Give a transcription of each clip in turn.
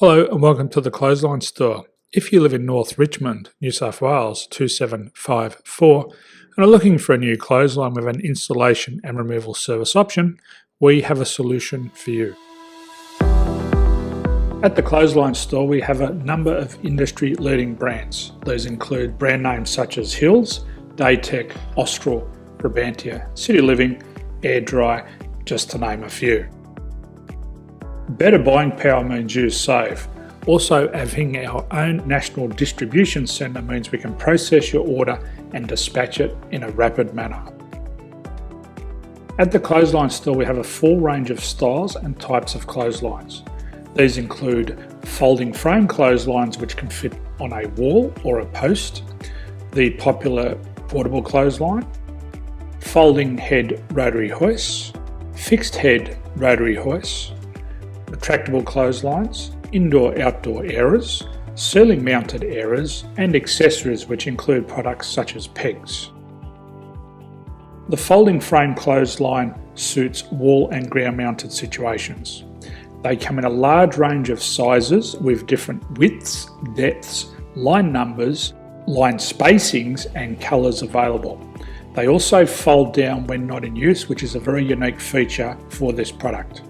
Hello and welcome to the Clothesline Store. If you live in North Richmond, New South Wales 2754 and are looking for a new clothesline with an installation and removal service option, we have a solution for you. At the Clothesline Store we have a number of industry leading brands. These include brand names such as Hills, Daytech, Austral, Brabantia, City Living, Air Dry, just to name a few. Better buying power means you save. Also, having our own national distribution centre means we can process your order and dispatch it in a rapid manner. At the Clothesline Store we have a full range of styles and types of clotheslines. These include folding frame clotheslines which can fit on a wall or a post, the popular portable clothesline, folding head rotary hoists, fixed head rotary hoists, retractable clotheslines, indoor-outdoor airers, ceiling mounted airers and accessories which include products such as pegs. The folding frame clothesline suits wall and ground mounted situations. They come in a large range of sizes with different widths, depths, line numbers, line spacings and colours available. They also fold down when not in use, which is a very unique feature for this product.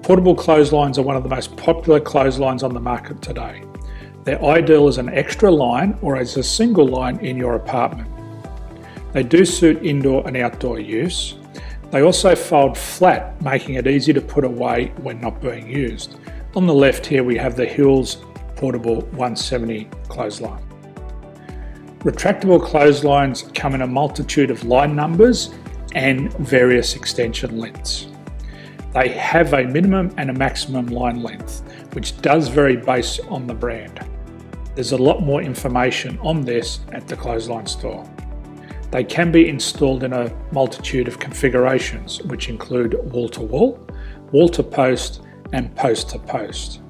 Portable clotheslines are one of the most popular clotheslines on the market today. They're ideal as an extra line or as a single line in your apartment. They do suit indoor and outdoor use. They also fold flat, making it easy to put away when not being used. On the left here we have the Hills Portable 170 clothesline. Retractable clotheslines come in a multitude of line numbers and various extension lengths. They have a minimum and a maximum line length, which does vary based on the brand. There's a lot more information on this at the Clothesline Store. They can be installed in a multitude of configurations, which include wall-to-wall, wall-to-post and post-to-post.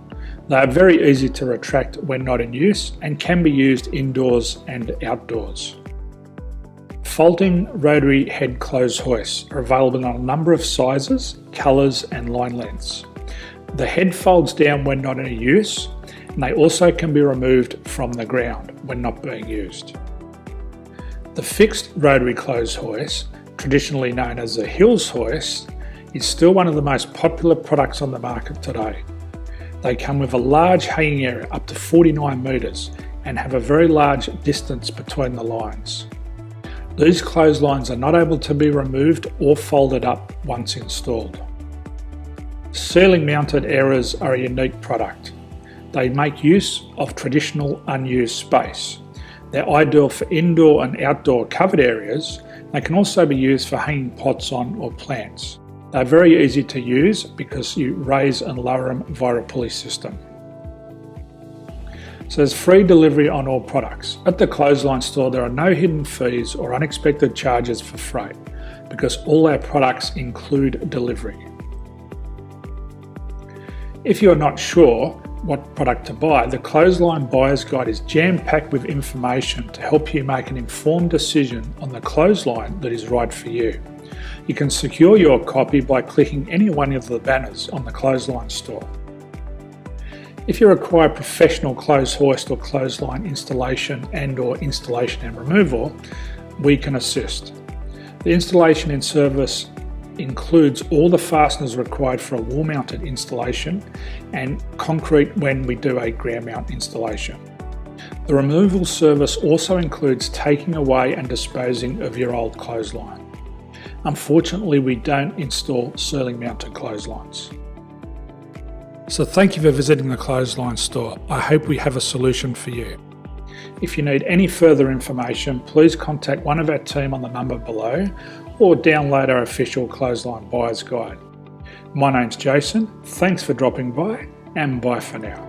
They are very easy to retract when not in use and can be used indoors and outdoors. Folding rotary head clothes hoists are available in a number of sizes, colours and line lengths. The head folds down when not in use and they also can be removed from the ground when not being used. The fixed rotary clothes hoist, traditionally known as the Hills hoist, is still one of the most popular products on the market today. They come with a large hanging area up to 49 metres and have a very large distance between the lines. These clotheslines are not able to be removed or folded up once installed. Ceiling mounted airers are a unique product. They make use of traditional unused space. They're ideal for indoor and outdoor covered areas. They can also be used for hanging pots on or plants. They're very easy to use because you raise and lower them via a pulley system. So there's free delivery on all products. At the Clothesline Store there are no hidden fees or unexpected charges for freight because all our products include delivery. If you're not sure what product to buy, the Clothesline Buyer's Guide is jam-packed with information to help you make an informed decision on the clothesline that is right for you. You can secure your copy by clicking any one of the banners on the Clothesline Store. If you require professional clothes hoist or clothesline installation and/or installation and removal, we can assist. The installation and service includes all the fasteners required for a wall-mounted installation and concrete when we do a ground mount installation. The removal service also includes taking away and disposing of your old clothesline. Unfortunately, we don't install ceiling mounted clotheslines. So thank you for visiting the Clothesline Store. I hope we have a solution for you. If you need any further information, please contact one of our team on the number below or download our official Clothesline Buyer's Guide. My name's Jason, thanks for dropping by and bye for now.